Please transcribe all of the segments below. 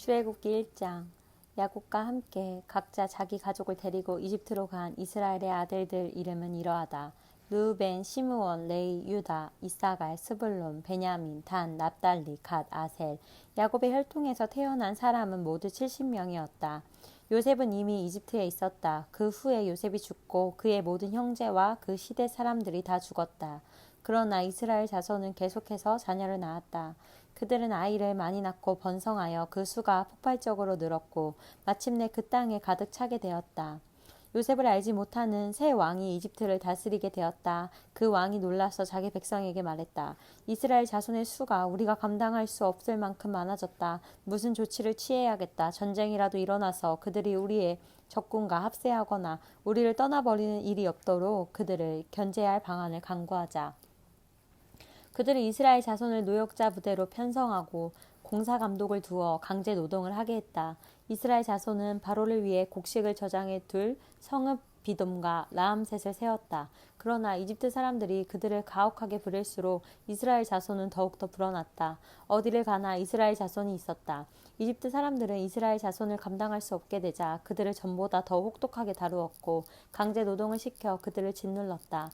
출애굽기 1장. 야곱과 함께 각자 자기 가족을 데리고 이집트로 간 이스라엘의 아들들 이름은 이러하다. 르우벤, 시므온, 레위, 유다, 이사갈, 스불론, 베냐민, 단, 납달리, 갓, 아셀. 야곱의 혈통에서 태어난 사람은 모두 70명이었다. 요셉은 이미 이집트에 있었다. 그 후에 요셉이 죽고 그의 모든 형제와 그 시대 사람들이 다 죽었다. 그러나 이스라엘 자손은 계속해서 자녀를 낳았다. 그들은 아이를 많이 낳고 번성하여 그 수가 폭발적으로 늘었고 마침내 그 땅에 가득 차게 되었다. 요셉을 알지 못하는 새 왕이 이집트를 다스리게 되었다. 그 왕이 놀라서 자기 백성에게 말했다. 이스라엘 자손의 수가 우리가 감당할 수 없을 만큼 많아졌다. 무슨 조치를 취해야겠다. 전쟁이라도 일어나서 그들이 우리의 적군과 합세하거나 우리를 떠나버리는 일이 없도록 그들을 견제할 방안을 강구하자. 그들은 이스라엘 자손을 노역자 부대로 편성하고 공사 감독을 두어 강제 노동을 하게 했다. 이스라엘 자손은 바로를 위해 곡식을 저장해 둘 성읍 비돔과 라암셋을 세웠다. 그러나 이집트 사람들이 그들을 가혹하게 부릴수록 이스라엘 자손은 더욱더 불어났다. 어디를 가나 이스라엘 자손이 있었다. 이집트 사람들은 이스라엘 자손을 감당할 수 없게 되자 그들을 전보다 더 혹독하게 다루었고 강제 노동을 시켜 그들을 짓눌렀다.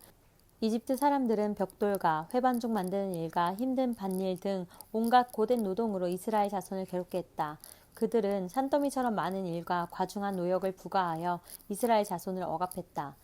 이집트 사람들은 벽돌과 회반죽 만드는 일과 힘든 밭일 등 온갖 고된 노동으로 이스라엘 자손을 괴롭게 했다. 그들은 산더미처럼 많은 일과 과중한 노역을 부과하여 이스라엘 자손을 억압했다.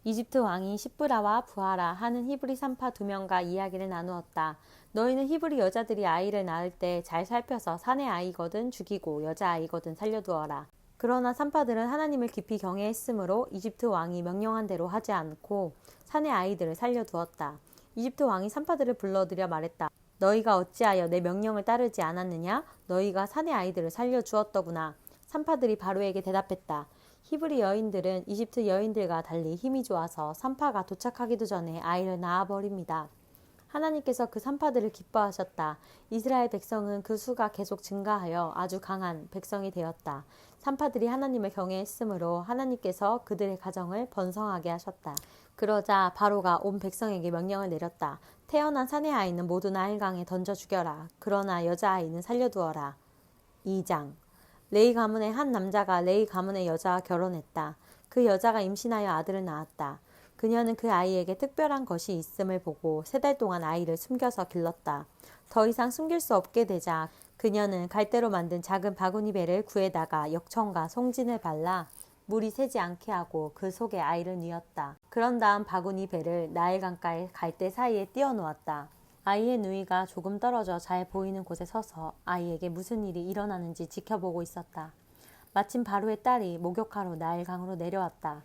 이집트 왕이 시브라와 부하라 하는 히브리 산파 2명과 이야기를 나누었다. 너희는 히브리 여자들이 아이를 낳을 때 잘 살펴서 사내 아이거든 죽이고 여자 아이거든 살려두어라. 그러나 산파들은 하나님을 깊이 경외했으므로 이집트 왕이 명령한 대로 하지 않고 사내 아이들을 살려두었다. 이집트 왕이 산파들을 불러들여 말했다. 너희가 어찌하여 내 명령을 따르지 않았느냐? 너희가 사내 아이들을 살려주었더구나. 산파들이 바로에게 대답했다. 히브리 여인들은 이집트 여인들과 달리 힘이 좋아서 산파가 도착하기도 전에 아이를 낳아버립니다. 하나님께서 그 산파들을 기뻐하셨다. 이스라엘 백성은 그 수가 계속 증가하여 아주 강한 백성이 되었다. 산파들이 하나님을 경외했으므로 하나님께서 그들의 가정을 번성하게 하셨다. 그러자 바로가 온 백성에게 명령을 내렸다. 태어난 사내 아이는 모두 나일강에 던져 죽여라. 그러나 여자 아이는 살려두어라. 2장. 레위 가문의 한 남자가 레위 가문의 여자와 결혼했다. 그 여자가 임신하여 아들을 낳았다. 그녀는 그 아이에게 특별한 것이 있음을 보고 3달 동안 아이를 숨겨서 길렀다. 더 이상 숨길 수 없게 되자 그녀는 갈대로 만든 작은 바구니 배를 구에다가 역청과 송진을 발라 물이 새지 않게 하고 그 속에 아이를 뉘었다. 그런 다음 바구니 배를 나일강가의 갈대 사이에 띄워 놓았다. 아이의 누이가 조금 떨어져 잘 보이는 곳에 서서 아이에게 무슨 일이 일어나는지 지켜보고 있었다. 마침 바로의 딸이 목욕하러 나일강으로 내려왔다.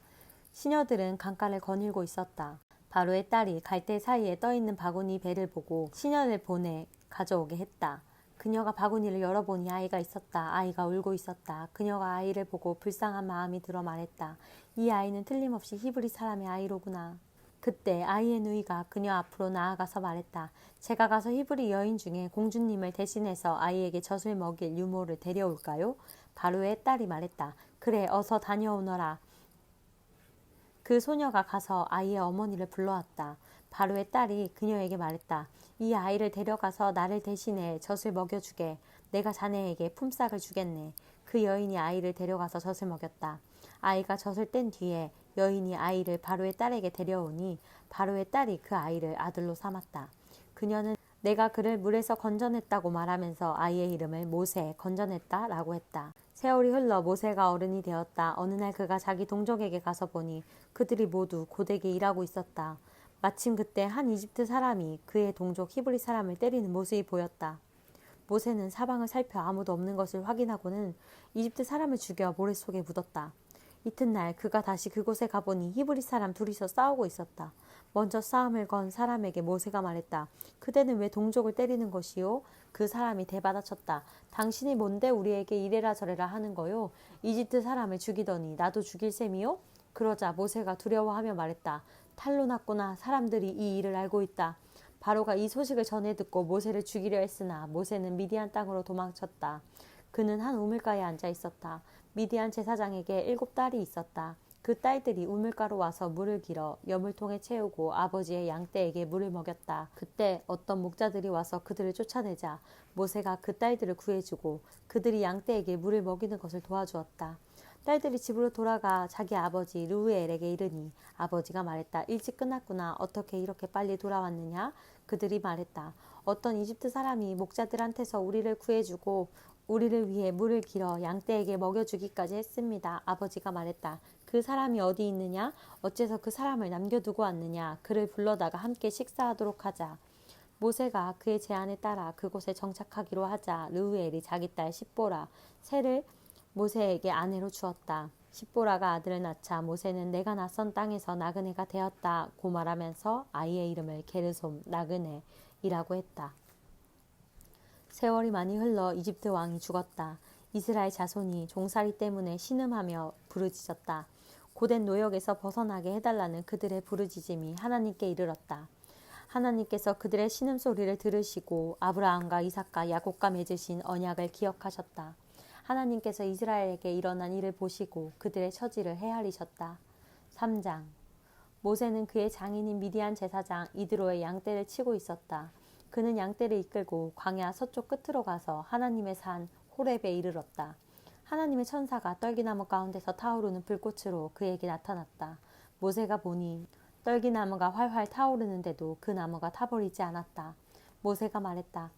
시녀들은 강가를 거닐고 있었다. 바로의 딸이 갈대 사이에 떠있는 바구니 배를 보고 시녀를 보내 가져오게 했다. 그녀가 바구니를 열어보니 아이가 있었다. 아이가 울고 있었다. 그녀가 아이를 보고 불쌍한 마음이 들어 말했다. 이 아이는 틀림없이 히브리 사람의 아이로구나. 그때 아이의 누이가 그녀 앞으로 나아가서 말했다. 제가 가서 히브리 여인 중에 공주님을 대신해서 아이에게 젖을 먹일 유모를 데려올까요? 바로의 딸이 말했다. 그래, 어서 다녀오너라. 그 소녀가 가서 아이의 어머니를 불러왔다. 바로의 딸이 그녀에게 말했다. 이 아이를 데려가서 나를 대신해 젖을 먹여주게. 내가 자네에게 품삯을 주겠네. 그 여인이 아이를 데려가서 젖을 먹였다. 아이가 젖을 뗀 뒤에 여인이 아이를 바로의 딸에게 데려오니 바로의 딸이 그 아이를 아들로 삼았다. 그녀는 내가 그를 물에서 건져냈다고 말하면서 아이의 이름을 모세 건져냈다라고 했다. 세월이 흘러 모세가 어른이 되었다. 어느 날 그가 자기 동족에게 가서 보니 그들이 모두 고되게 일하고 있었다. 마침 그때 한 이집트 사람이 그의 동족 히브리 사람을 때리는 모습이 보였다. 모세는 사방을 살펴 아무도 없는 것을 확인하고는 이집트 사람을 죽여 모래 속에 묻었다. 이튿날 그가 다시 그곳에 가보니 히브리 사람 둘이서 싸우고 있었다. 먼저 싸움을 건 사람에게 모세가 말했다. 그대는 왜 동족을 때리는 것이요? 그 사람이 대받아쳤다. 당신이 뭔데 우리에게 이래라 저래라 하는 거요? 이집트 사람을 죽이더니 나도 죽일 셈이요? 그러자 모세가 두려워하며 말했다. 탈로 났구나. 사람들이 이 일을 알고 있다. 바로가 이 소식을 전해 듣고 모세를 죽이려 했으나 모세는 미디안 땅으로 도망쳤다. 그는 한 우물가에 앉아 있었다. 미디안 제사장에게 7 딸이 있었다. 그 딸들이 우물가로 와서 물을 길어 여물통에 채우고 아버지의 양떼에게 물을 먹였다. 그때 어떤 목자들이 와서 그들을 쫓아내자 모세가 그 딸들을 구해주고 그들이 양떼에게 물을 먹이는 것을 도와주었다. 딸들이 집으로 돌아가 자기 아버지 르우엘에게 이르니 아버지가 말했다. 일찍 끝났구나. 어떻게 이렇게 빨리 돌아왔느냐? 그들이 말했다. 어떤 이집트 사람이 목자들한테서 우리를 구해주고 우리를 위해 물을 길어 양떼에게 먹여주기까지 했습니다. 아버지가 말했다. 그 사람이 어디 있느냐? 어째서 그 사람을 남겨두고 왔느냐? 그를 불러다가 함께 식사하도록 하자. 모세가 그의 제안에 따라 그곳에 정착하기로 하자 르우엘이 자기 딸 십보라 셋을 모세에게 아내로 주었다. 십보라가 아들을 낳자 모세는 내가 낯선 땅에서 나그네가 되었다고 말하면서 아이의 이름을 게르솜 나그네이라고 했다. 세월이 많이 흘러 이집트 왕이 죽었다. 이스라엘 자손이 종살이 때문에 신음하며 부르짖었다. 고된 노역에서 벗어나게 해달라는 그들의 부르짖음이 하나님께 이르렀다. 하나님께서 그들의 신음소리를 들으시고 아브라함과 이삭과 야곱과 맺으신 언약을 기억하셨다. 하나님께서 이스라엘에게 일어난 일을 보시고 그들의 처지를 헤아리셨다. 3장 모세는 그의 장인인 미디안 제사장 이드로의 양떼를 치고 있었다. 그는 양떼를 이끌고 광야 서쪽 끝으로 가서 하나님의 산 호렙에 이르렀다. 하나님의 천사가 떨기나무 가운데서 타오르는 불꽃으로 그에게 나타났다. 모세가 보니 떨기나무가 활활 타오르는데도 그 나무가 타버리지 않았다. 모세가 말했다.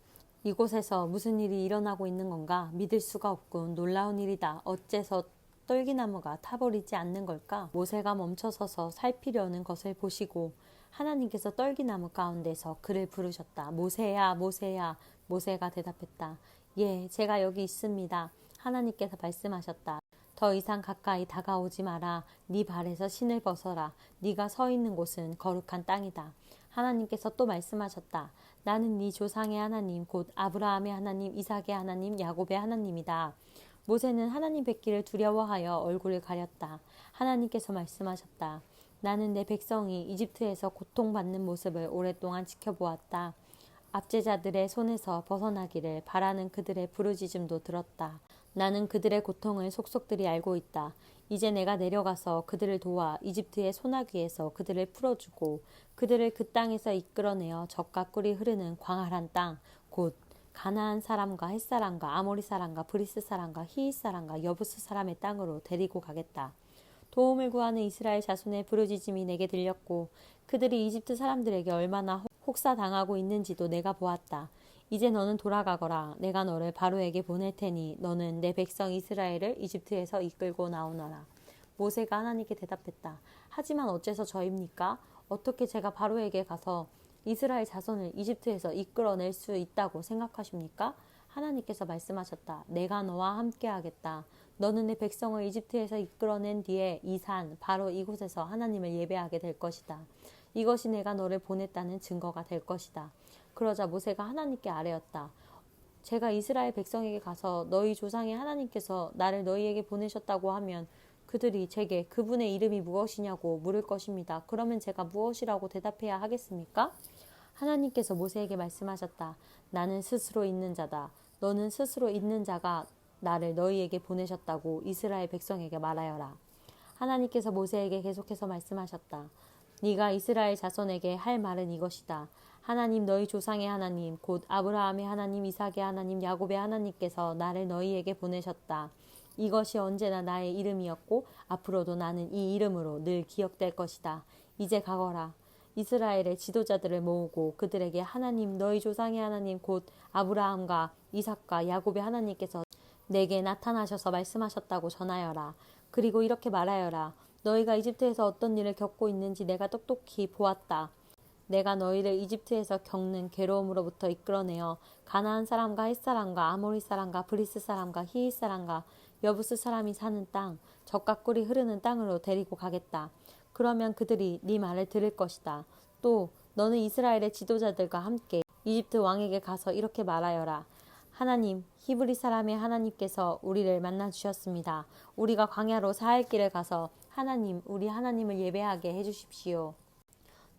이곳에서 무슨 일이 일어나고 있는 건가? 믿을 수가 없군. 놀라운 일이다. 어째서 떨기나무가 타버리지 않는 걸까? 모세가 멈춰서서 살피려는 것을 보시고 하나님께서 떨기나무 가운데서 그를 부르셨다. 모세야, 모세야. 모세가 대답했다. 예, 제가 여기 있습니다. 하나님께서 말씀하셨다. 더 이상 가까이 다가오지 마라. 네 발에서 신을 벗어라. 네가 서 있는 곳은 거룩한 땅이다. 하나님께서 또 말씀하셨다. 나는 네 조상의 하나님 곧 아브라함의 하나님 이삭의 하나님 야곱의 하나님이다. 모세는 하나님 뵙기를 두려워하여 얼굴을 가렸다. 하나님께서 말씀하셨다. 나는 내 백성이 이집트에서 고통받는 모습을 오랫동안 지켜보았다. 압제자들의 손에서 벗어나기를 바라는 그들의 부르짖음도 들었다. 나는 그들의 고통을 속속들이 알고 있다. 이제 내가 내려가서 그들을 도와 이집트의 소나기에서 그들을 풀어주고 그들을 그 땅에서 이끌어내어 젖과 꿀이 흐르는 광활한 땅, 곧 가나안 사람과 헷 사람과 아모리 사람과 브리스 사람과 히윗 사람과 여부스 사람의 땅으로 데리고 가겠다. 도움을 구하는 이스라엘 자손의 부르짖음이 내게 들렸고 그들이 이집트 사람들에게 얼마나 혹사당하고 있는지도 내가 보았다. 이제 너는 돌아가거라. 내가 너를 바로에게 보낼 테니 너는 내 백성 이스라엘을 이집트에서 이끌고 나오너라. 모세가 하나님께 대답했다. 하지만 어째서 저입니까? 어떻게 제가 바로에게 가서 이스라엘 자손을 이집트에서 이끌어낼 수 있다고 생각하십니까? 하나님께서 말씀하셨다. 내가 너와 함께 하겠다. 너는 내 백성을 이집트에서 이끌어낸 뒤에 이 산 바로 이곳에서 하나님을 예배하게 될 것이다. 이것이 내가 너를 보냈다는 증거가 될 것이다. 그러자 모세가 하나님께 아뢰었다. 제가 이스라엘 백성에게 가서 너희 조상의 하나님께서 나를 너희에게 보내셨다고 하면 그들이 제게 그분의 이름이 무엇이냐고 물을 것입니다. 그러면 제가 무엇이라고 대답해야 하겠습니까? 하나님께서 모세에게 말씀하셨다. 나는 스스로 있는 자다. 너는 스스로 있는 자가 나를 너희에게 보내셨다고 이스라엘 백성에게 말하여라. 하나님께서 모세에게 계속해서 말씀하셨다. 네가 이스라엘 자손에게 할 말은 이것이다. 하나님 너희 조상의 하나님 곧 아브라함의 하나님 이삭의 하나님 야곱의 하나님께서 나를 너희에게 보내셨다. 이것이 언제나 나의 이름이었고 앞으로도 나는 이 이름으로 늘 기억될 것이다. 이제 가거라. 이스라엘의 지도자들을 모으고 그들에게 하나님 너희 조상의 하나님 곧 아브라함과 이삭과 야곱의 하나님께서 내게 나타나셔서 말씀하셨다고 전하여라. 그리고 이렇게 말하여라. 너희가 이집트에서 어떤 일을 겪고 있는지 내가 똑똑히 보았다. 내가 너희를 이집트에서 겪는 괴로움으로부터 이끌어내어 가나안 사람과 헷 사람과 아모리 사람과 브리스 사람과 히윗 사람과 여부스 사람이 사는 땅, 젖과 꿀이 흐르는 땅으로 데리고 가겠다. 그러면 그들이 네 말을 들을 것이다. 또 너는 이스라엘의 지도자들과 함께 이집트 왕에게 가서 이렇게 말하여라. 하나님, 히브리 사람의 하나님께서 우리를 만나 주셨습니다. 우리가 광야로 사흘 길을 가서 하나님, 우리 하나님을 예배하게 해주십시오.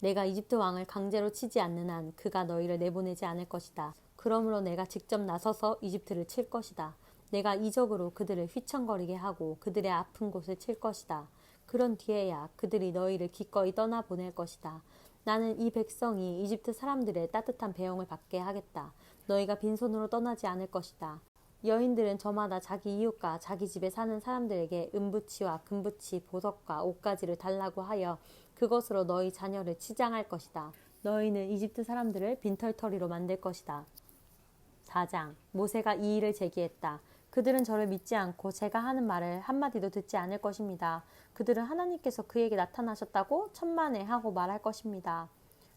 내가 이집트 왕을 강제로 치지 않는 한 그가 너희를 내보내지 않을 것이다. 그러므로 내가 직접 나서서 이집트를 칠 것이다. 내가 이적으로 그들을 휘청거리게 하고 그들의 아픈 곳을 칠 것이다. 그런 뒤에야 그들이 너희를 기꺼이 떠나보낼 것이다. 나는 이 백성이 이집트 사람들의 따뜻한 배용을 받게 하겠다. 너희가 빈손으로 떠나지 않을 것이다. 여인들은 저마다 자기 이웃과 자기 집에 사는 사람들에게 은부치와 금부치, 보석과 옷가지를 달라고 하여 그것으로 너희 자녀를 치장할 것이다. 너희는 이집트 사람들을 빈털터리로 만들 것이다. 4장. 모세가 이 일을 제기했다. 그들은 저를 믿지 않고 제가 하는 말을 한마디도 듣지 않을 것입니다. 그들은 하나님께서 그에게 나타나셨다고 천만에 하고 말할 것입니다.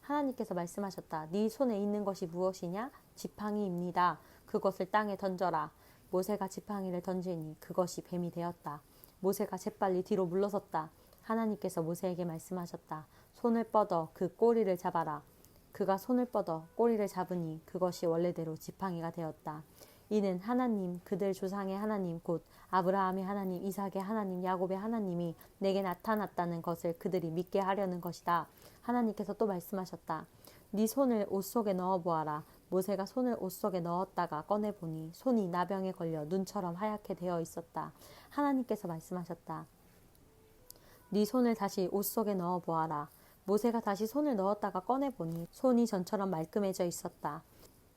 하나님께서 말씀하셨다. 네 손에 있는 것이 무엇이냐? 지팡이입니다. 그것을 땅에 던져라. 모세가 지팡이를 던지니 그것이 뱀이 되었다. 모세가 재빨리 뒤로 물러섰다. 하나님께서 모세에게 말씀하셨다. 손을 뻗어 그 꼬리를 잡아라. 그가 손을 뻗어 꼬리를 잡으니 그것이 원래대로 지팡이가 되었다. 이는 하나님, 그들 조상의 하나님, 곧 아브라함의 하나님, 이삭의 하나님, 야곱의 하나님이 내게 나타났다는 것을 그들이 믿게 하려는 것이다. 하나님께서 또 말씀하셨다. 네 손을 옷 속에 넣어 보아라. 모세가 손을 옷 속에 넣었다가 꺼내보니 손이 나병에 걸려 눈처럼 하얗게 되어 있었다. 하나님께서 말씀하셨다. 네 손을 다시 옷 속에 넣어 보아라. 모세가 다시 손을 넣었다가 꺼내보니 손이 전처럼 말끔해져 있었다.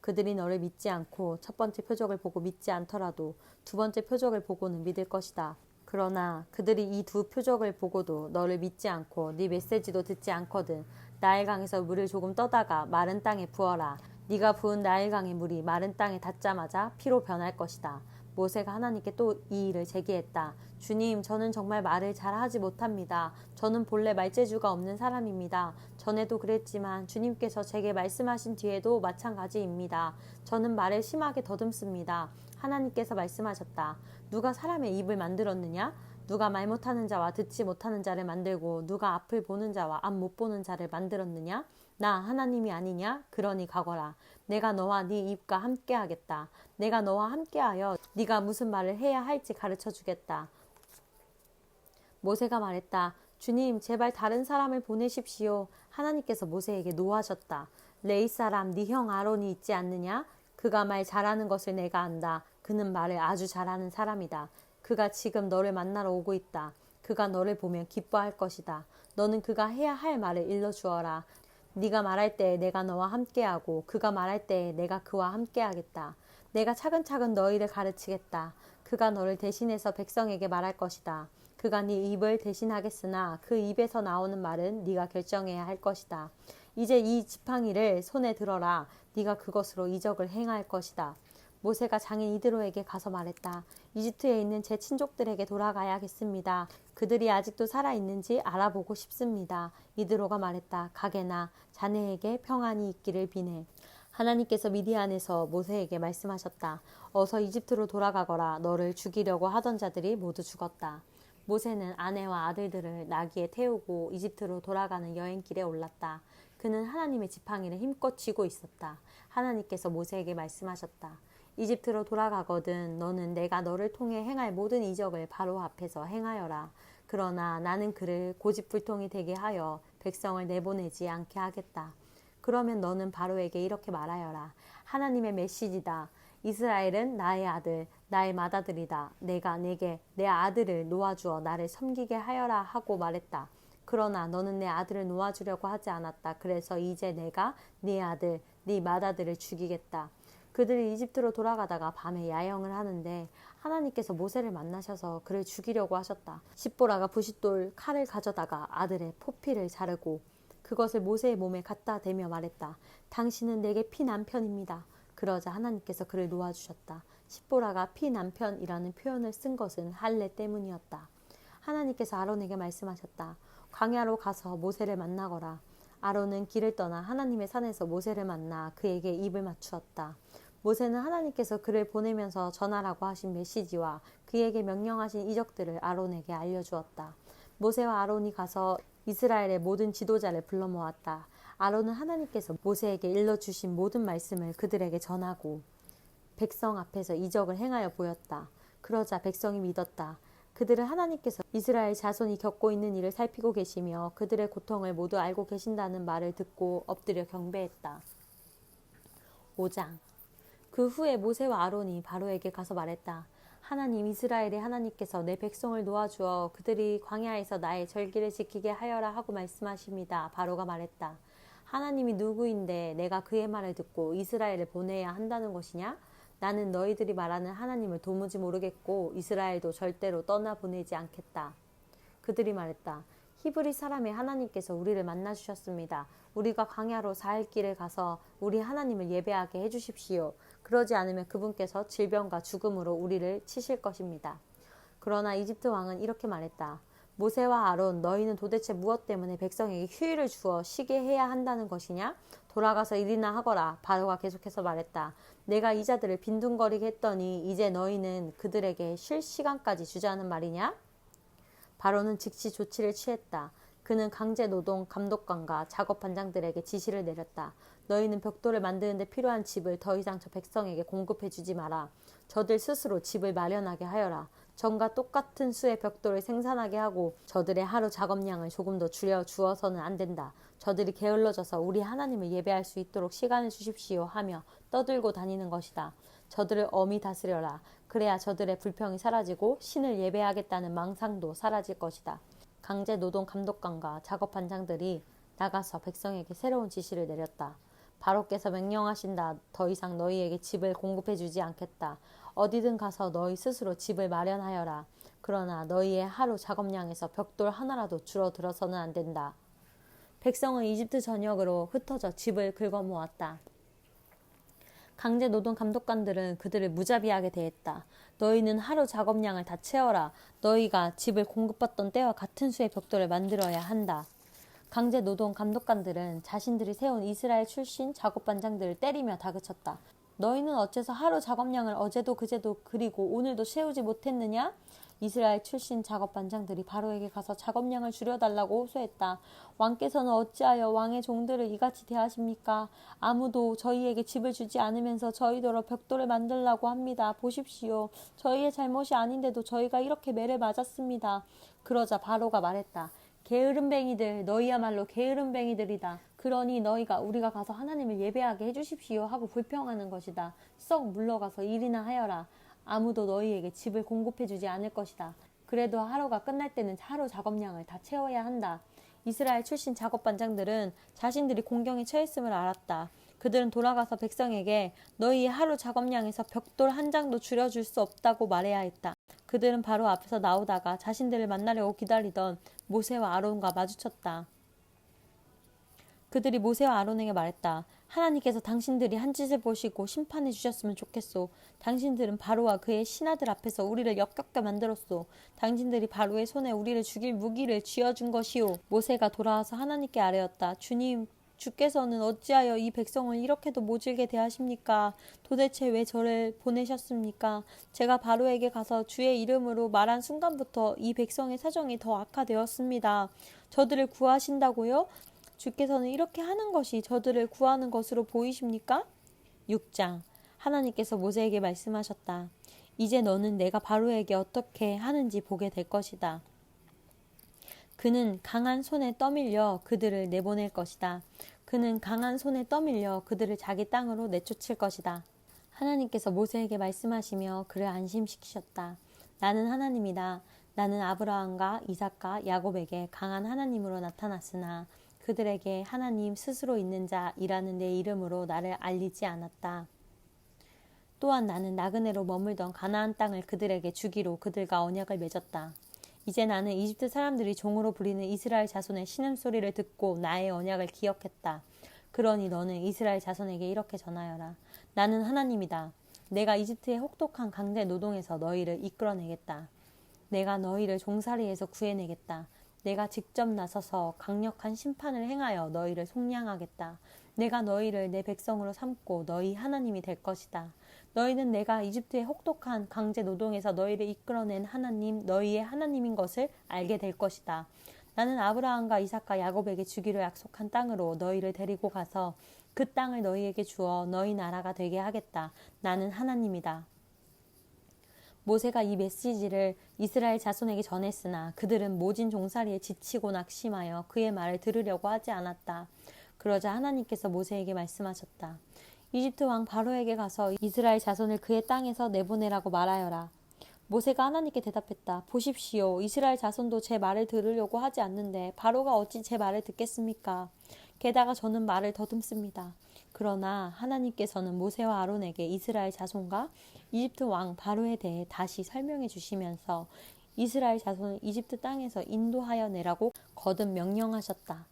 그들이 너를 믿지 않고 첫 번째 표적을 보고 믿지 않더라도 두 번째 표적을 보고는 믿을 것이다. 그러나 그들이 이 두 표적을 보고도 너를 믿지 않고 네 메시지도 듣지 않거든. 나일강에서 물을 조금 떠다가 마른 땅에 부어라. 네가 부은 나일강의 물이 마른 땅에 닿자마자 피로 변할 것이다. 모세가 하나님께 또 이 일을 제기했다. 주님, 저는 정말 말을 잘하지 못합니다. 저는 본래 말재주가 없는 사람입니다. 전에도 그랬지만 주님께서 제게 말씀하신 뒤에도 마찬가지입니다. 저는 말을 심하게 더듬습니다. 하나님께서 말씀하셨다. 누가 사람의 입을 만들었느냐? 누가 말 못하는 자와 듣지 못하는 자를 만들고 누가 앞을 보는 자와 앞 못 보는 자를 만들었느냐? 나 하나님이 아니냐? 그러니 가거라. 내가 너와 네 입과 함께하겠다. 내가 너와 함께하여 네가 무슨 말을 해야 할지 가르쳐 주겠다. 모세가 말했다. 주님, 제발 다른 사람을 보내십시오. 하나님께서 모세에게 노하셨다. 레위 사람 네 형 아론이 있지 않느냐? 그가 말 잘하는 것을 내가 안다. 그는 말을 아주 잘하는 사람이다. 그가 지금 너를 만나러 오고 있다. 그가 너를 보면 기뻐할 것이다. 너는 그가 해야 할 말을 일러주어라. 네가 말할 때에 내가 너와 함께하고 그가 말할 때에 내가 그와 함께하겠다. 내가 차근차근 너희를 가르치겠다. 그가 너를 대신해서 백성에게 말할 것이다. 그가 네 입을 대신하겠으나 그 입에서 나오는 말은 네가 결정해야 할 것이다. 이제 이 지팡이를 손에 들어라. 네가 그것으로 이적을 행할 것이다. 모세가 장인 이드로에게 가서 말했다. 이집트에 있는 제 친족들에게 돌아가야겠습니다. 그들이 아직도 살아있는지 알아보고 싶습니다. 이드로가 말했다. 가게나 자네에게 평안이 있기를 비네. 하나님께서 미디안에서 모세에게 말씀하셨다. 어서 이집트로 돌아가거라. 너를 죽이려고 하던 자들이 모두 죽었다. 모세는 아내와 아들들을 나귀에 태우고 이집트로 돌아가는 여행길에 올랐다. 그는 하나님의 지팡이를 힘껏 쥐고 있었다. 하나님께서 모세에게 말씀하셨다. 이집트로 돌아가거든 너는 내가 너를 통해 행할 모든 이적을 바로 앞에서 행하여라. 그러나 나는 그를 고집불통이 되게 하여 백성을 내보내지 않게 하겠다. 그러면 너는 바로에게 이렇게 말하여라. 하나님의 메시지다. 이스라엘은 나의 아들, 나의 맏아들이다. 내가 내게 내 아들을 놓아주어 나를 섬기게 하여라 하고 말했다. 그러나 너는 내 아들을 놓아주려고 하지 않았다. 그래서 이제 내가 네 아들, 네 맏아들을 죽이겠다. 그들이 이집트로 돌아가다가 밤에 야영을 하는데 하나님께서 모세를 만나셔서 그를 죽이려고 하셨다. 십보라가 부싯돌 칼을 가져다가 아들의 포피를 자르고 그것을 모세의 몸에 갖다 대며 말했다. 당신은 내게 피난편입니다. 그러자 하나님께서 그를 놓아주셨다. 십보라가 피난편이라는 표현을 쓴 것은 할례 때문이었다. 하나님께서 아론에게 말씀하셨다. 광야로 가서 모세를 만나거라. 아론은 길을 떠나 하나님의 산에서 모세를 만나 그에게 입을 맞추었다. 모세는 하나님께서 그를 보내면서 전하라고 하신 메시지와 그에게 명령하신 이적들을 아론에게 알려주었다. 모세와 아론이 가서 이스라엘의 모든 지도자를 불러 모았다. 아론은 하나님께서 모세에게 일러주신 모든 말씀을 그들에게 전하고 백성 앞에서 이적을 행하여 보였다. 그러자 백성이 믿었다. 그들은 하나님께서 이스라엘 자손이 겪고 있는 일을 살피고 계시며 그들의 고통을 모두 알고 계신다는 말을 듣고 엎드려 경배했다. 5장. 그 후에 모세와 아론이 바로에게 가서 말했다. 하나님 이스라엘의 하나님께서 내 백성을 놓아주어 그들이 광야에서 나의 절기를 지키게 하여라 하고 말씀하십니다. 바로가 말했다. 하나님이 누구인데 내가 그의 말을 듣고 이스라엘을 보내야 한다는 것이냐? 나는 너희들이 말하는 하나님을 도무지 모르겠고 이스라엘도 절대로 떠나보내지 않겠다. 그들이 말했다. 히브리 사람의 하나님께서 우리를 만나주셨습니다. 우리가 광야로 4일 길을 가서 우리 하나님을 예배하게 해주십시오. 그러지 않으면 그분께서 질병과 죽음으로 우리를 치실 것입니다. 그러나 이집트 왕은 이렇게 말했다. 모세와 아론, 너희는 도대체 무엇 때문에 백성에게 휴일을 주어 쉬게 해야 한다는 것이냐? 돌아가서 일이나 하거라. 바로가 계속해서 말했다. 내가 이 자들을 빈둥거리게 했더니 이제 너희는 그들에게 쉴 시간까지 주자는 말이냐? 바로는 즉시 조치를 취했다. 그는 강제노동 감독관과 작업반장들에게 지시를 내렸다. 너희는 벽돌을 만드는데 필요한 집을 더 이상 저 백성에게 공급해주지 마라. 저들 스스로 집을 마련하게 하여라. 전과 똑같은 수의 벽돌을 생산하게 하고 저들의 하루 작업량을 조금 더 줄여 주어서는 안 된다. 저들이 게을러져서 우리 하나님을 예배할 수 있도록 시간을 주십시오 하며 떠들고 다니는 것이다. 저들을 엄히 다스려라. 그래야 저들의 불평이 사라지고 신을 예배하겠다는 망상도 사라질 것이다. 강제노동 감독관과 작업반장들이 나가서 백성에게 새로운 지시를 내렸다. 바로께서 명령하신다. 더 이상 너희에게 집을 공급해주지 않겠다. 어디든 가서 너희 스스로 집을 마련하여라. 그러나 너희의 하루 작업량에서 벽돌 하나라도 줄어들어서는 안 된다. 백성은 이집트 전역으로 흩어져 집을 긁어모았다. 강제노동 감독관들은 그들을 무자비하게 대했다. 너희는 하루 작업량을 다 채워라. 너희가 집을 공급받던 때와 같은 수의 벽돌을 만들어야 한다. 강제노동 감독관들은 자신들이 세운 이스라엘 출신 작업반장들을 때리며 다그쳤다. 너희는 어째서 하루 작업량을 어제도 그제도 그리고 오늘도 채우지 못했느냐? 이스라엘 출신 작업반장들이 바로에게 가서 작업량을 줄여달라고 호소했다. 왕께서는 어찌하여 왕의 종들을 이같이 대하십니까? 아무도 저희에게 집을 주지 않으면서 저희더러 벽돌을 만들라고 합니다. 보십시오. 저희의 잘못이 아닌데도 저희가 이렇게 매를 맞았습니다. 그러자 바로가 말했다. 게으름뱅이들, 너희야말로 게으름뱅이들이다. 그러니 너희가 우리가 가서 하나님을 예배하게 해주십시오 하고 불평하는 것이다. 썩 물러가서 일이나 하여라. 아무도 너희에게 집을 공급해주지 않을 것이다. 그래도 하루가 끝날 때는 하루 작업량을 다 채워야 한다. 이스라엘 출신 작업반장들은 자신들이 공경에 처했음을 알았다. 그들은 돌아가서 백성에게 너희의 하루 작업량에서 벽돌 한 장도 줄여줄 수 없다고 말해야 했다. 그들은 바로 앞에서 나오다가 자신들을 만나려고 기다리던 모세와 아론과 마주쳤다. 그들이 모세와 아론에게 말했다. 하나님께서 당신들이 한 짓을 보시고 심판해 주셨으면 좋겠소. 당신들은 바로와 그의 신하들 앞에서 우리를 역겹게 만들었소. 당신들이 바로의 손에 우리를 죽일 무기를 쥐어준 것이오. 모세가 돌아와서 하나님께 아뢰었다. 주님, 주께서는 어찌하여 이 백성을 이렇게도 모질게 대하십니까? 도대체 왜 저를 보내셨습니까? 제가 바로에게 가서 주의 이름으로 말한 순간부터 이 백성의 사정이 더 악화되었습니다. 저들을 구하신다고요? 주께서는 이렇게 하는 것이 저들을 구하는 것으로 보이십니까? 6장. 하나님께서 모세에게 말씀하셨다. 이제 너는 내가 바로에게 어떻게 하는지 보게 될 것이다. 그는 강한 손에 떠밀려 그들을 내보낼 것이다. 그는 강한 손에 떠밀려 그들을 자기 땅으로 내쫓을 것이다. 하나님께서 모세에게 말씀하시며 그를 안심시키셨다. 나는 하나님이다. 나는 아브라함과 이삭과 야곱에게 강한 하나님으로 나타났으나 그들에게 하나님 스스로 있는 자이라는 내 이름으로 나를 알리지 않았다. 또한 나는 나그네로 머물던 가나안 땅을 그들에게 주기로 그들과 언약을 맺었다. 이제 나는 이집트 사람들이 종으로 부리는 이스라엘 자손의 신음소리를 듣고 나의 언약을 기억했다. 그러니 너는 이스라엘 자손에게 이렇게 전하여라. 나는 하나님이다. 내가 이집트의 혹독한 강제 노동에서 너희를 이끌어내겠다. 내가 너희를 종살이에서 구해내겠다. 내가 직접 나서서 강력한 심판을 행하여 너희를 속량하겠다. 내가 너희를 내 백성으로 삼고 너희 하나님이 될 것이다. 너희는 내가 이집트의 혹독한 강제 노동에서 너희를 이끌어낸 하나님, 너희의 하나님인 것을 알게 될 것이다. 나는 아브라함과 이삭과 야곱에게 주기로 약속한 땅으로 너희를 데리고 가서 그 땅을 너희에게 주어 너희 나라가 되게 하겠다. 나는 하나님이다. 모세가 이 메시지를 이스라엘 자손에게 전했으나 그들은 모진 종살이에 지치고 낙심하여 그의 말을 들으려고 하지 않았다. 그러자 하나님께서 모세에게 말씀하셨다. 이집트 왕 바로에게 가서 이스라엘 자손을 그의 땅에서 내보내라고 말하여라. 모세가 하나님께 대답했다. 보십시오. 이스라엘 자손도 제 말을 들으려고 하지 않는데 바로가 어찌 제 말을 듣겠습니까? 게다가 저는 말을 더듬습니다. 그러나 하나님께서는 모세와 아론에게 이스라엘 자손과 이집트 왕 바로에 대해 다시 설명해 주시면서 이스라엘 자손을 이집트 땅에서 인도하여 내라고 거듭 명령하셨다.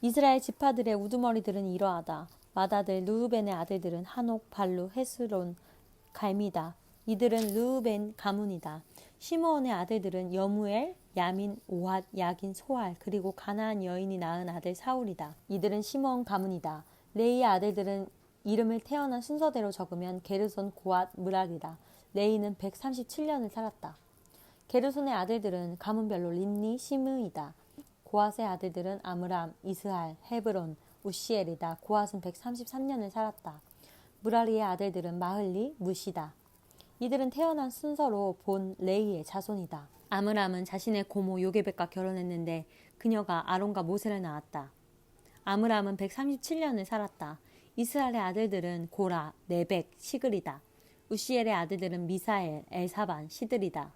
이스라엘 지파들의 우두머리들은 이러하다. 맏아들 르우벤의 아들들은 한옥, 발루, 헤스론, 갈미다. 이들은 르우벤 가문이다. 시므온의 아들들은 여무엘, 야민, 오핫, 야긴, 소알, 그리고 가나안 여인이 낳은 아들 사울이다. 이들은 시므온 가문이다. 레이의 아들들은 이름을 태어난 순서대로 적으면 게르손, 고앗, 므랄이다. 레이는 137년을 살았다. 게르손의 아들들은 가문별로 린니, 시므이다. 고앗의 아들들은 아므람, 이스할, 헤브론, 우시엘이다. 고앗은 133년을 살았다. 므랄리의 아들들은 마흘리, 무시다. 이들은 태어난 순서로 본 레이의 자손이다. 아므람은 자신의 고모 요게벳과 결혼했는데 그녀가 아론과 모세를 낳았다. 아므람은 137년을 살았다. 이스라엘의 아들들은 고라, 네벡, 시글이다. 우시엘의 아들들은 미사엘, 엘사반, 시들이다.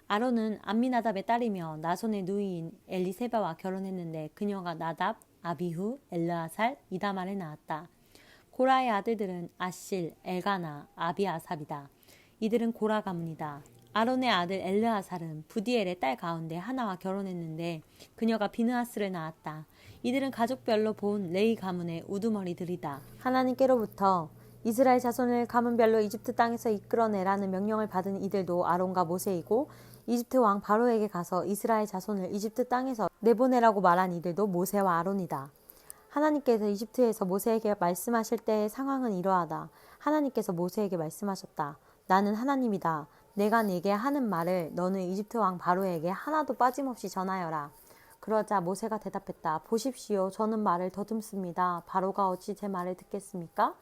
아론은 암미나답의 딸이며 나손의 누이인 엘리세바와 결혼했는데 그녀가 나답, 아비후, 엘르아살, 이다말을 낳았다. 고라의 아들들은 아실, 엘가나, 아비아삽이다. 이들은 고라 가문이다. 아론의 아들 엘르아살은 부디엘의 딸 가운데 하나와 결혼했는데 그녀가 비느하스를 낳았다. 이들은 가족별로 본 레이 가문의 우두머리들이다. 하나님께로부터 이스라엘 자손을 가문별로 이집트 땅에서 이끌어내라는 명령을 받은 이들도 아론과 모세이고 이집트 왕 바로에게 가서 이스라엘 자손을 이집트 땅에서 내보내라고 말한 이들도 모세와 아론이다. 하나님께서 이집트에서 모세에게 말씀하실 때의 상황은 이러하다. 하나님께서 모세에게 말씀하셨다. 나는 하나님이다. 내가 네게 하는 말을 너는 이집트 왕 바로에게 하나도 빠짐없이 전하여라. 그러자 모세가 대답했다. 보십시오. 저는 말을 더듬습니다. 바로가 어찌 제 말을 듣겠습니까?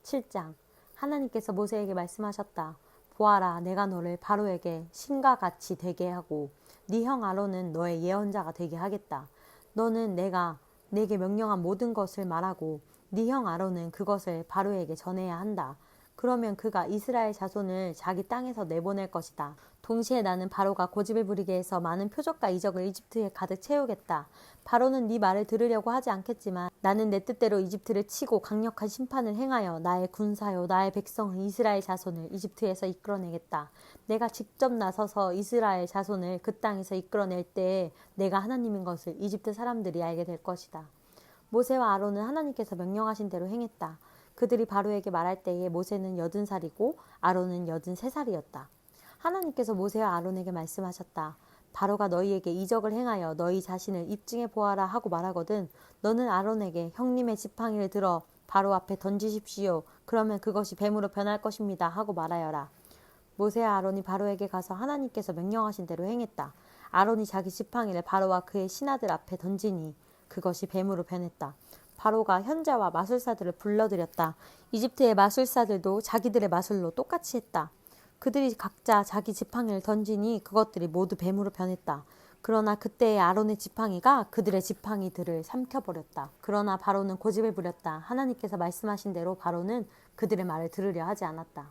7장. 하나님께서 모세에게 말씀하셨다. 보아라, 내가 너를 바로에게 신과 같이 되게 하고 네 형 아론은 너의 예언자가 되게 하겠다. 너는 내가 내게 명령한 모든 것을 말하고 네 형 아론은 그것을 바로에게 전해야 한다. 그러면 그가 이스라엘 자손을 자기 땅에서 내보낼 것이다. 동시에 나는 바로가 고집을 부리게 해서 많은 표적과 이적을 이집트에 가득 채우겠다. 바로는 네 말을 들으려고 하지 않겠지만 나는 내 뜻대로 이집트를 치고 강력한 심판을 행하여 나의 군사요 나의 백성 이스라엘 자손을 이집트에서 이끌어내겠다. 내가 직접 나서서 이스라엘 자손을 그 땅에서 이끌어낼 때에 내가 하나님인 것을 이집트 사람들이 알게 될 것이다. 모세와 아론은 하나님께서 명령하신 대로 행했다. 그들이 바로에게 말할 때에 모세는 80살이고 아론은 83살이었다. 하나님께서 모세와 아론에게 말씀하셨다. 바로가 너희에게 이적을 행하여 너희 자신을 입증해 보아라 하고 말하거든 너는 아론에게 형님의 지팡이를 들어 바로 앞에 던지십시오. 그러면 그것이 뱀으로 변할 것입니다 하고 말하여라. 모세와 아론이 바로에게 가서 하나님께서 명령하신 대로 행했다. 아론이 자기 지팡이를 바로와 그의 신하들 앞에 던지니 그것이 뱀으로 변했다. 바로가 현자와 마술사들을 불러들였다. 이집트의 마술사들도 자기들의 마술로 똑같이 했다. 그들이 각자 자기 지팡이를 던지니 그것들이 모두 뱀으로 변했다. 그러나 그때의 아론의 지팡이가 그들의 지팡이들을 삼켜버렸다. 그러나 바로는 고집을 부렸다. 하나님께서 말씀하신 대로 바로는 그들의 말을 들으려 하지 않았다.